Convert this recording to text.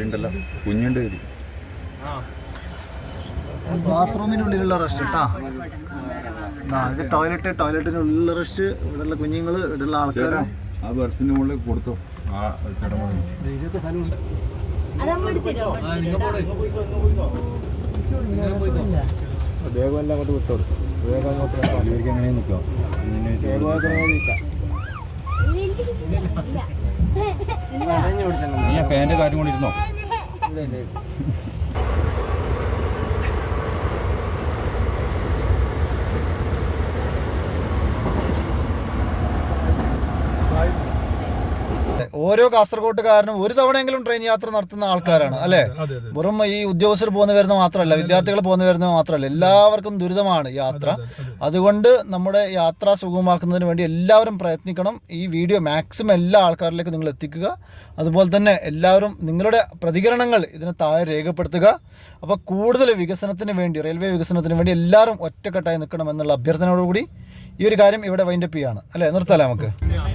ഉണ്ടല്ലോ കുഞ്ഞുണ്ട് കയറി. ബാത്റൂമിനുള്ളിലുള്ള റഷ് കേട്ടാ. ഇത് ടോയ്ലറ്റിനുള്ളിലുള്ള റഷ്. ഇവിടെയുള്ള കുഞ്ഞുങ്ങൾ, ഇവിടെയുള്ള ആൾക്കാരും. ആ ബർത്തിന്റെ മുകളിൽ കൊടുത്തോ ആ ചടങ്ങ്. വേഗം എല്ലാം അങ്ങോട്ട് വിട്ടോളൂ. വേഗം അങ്ങോട്ട് എങ്ങനെ നിൽക്കാം. നീ ആ ഫാൻ്റെ കാര്യം കൊണ്ടിരുന്നോ? ഓരോ കാസർഗോട്ടുകാരനും ഒരു തവണയെങ്കിലും ട്രെയിൻ യാത്ര നടത്തുന്ന ആൾക്കാരാണ് അല്ലേ? വെറും ഈ ഉദ്യോഗസ്ഥർ പോകുന്ന വരുന്ന മാത്രമല്ല, വിദ്യാർത്ഥികൾ പോകുന്ന വരുന്നത് മാത്രമല്ല, എല്ലാവർക്കും ദുരിതമാണ് യാത്ര. അതുകൊണ്ട് നമ്മുടെ യാത്ര സുഗമമാക്കുന്നതിന് വേണ്ടി എല്ലാവരും പ്രയത്നിക്കണം. ഈ വീഡിയോ മാക്സിമം എല്ലാ ആൾക്കാരിലേക്ക് നിങ്ങൾ എത്തിക്കുക. അതുപോലെ തന്നെ എല്ലാവരും നിങ്ങളുടെ പ്രതികരണങ്ങൾ ഇതിന് താഴെ രേഖപ്പെടുത്തുക. അപ്പോൾ കൂടുതൽ വികസനത്തിന് വേണ്ടി, റെയിൽവേ വികസനത്തിന് വേണ്ടി എല്ലാവരും ഒറ്റക്കെട്ടായി നിൽക്കണം എന്നുള്ള അഭ്യർത്ഥനയോടുകൂടി ഈ ഒരു കാര്യം ഇവിടെ വൈൻഡപ്പ് ചെയ്യാണ് അല്ലേ? നിർത്താലേ നമുക്ക്.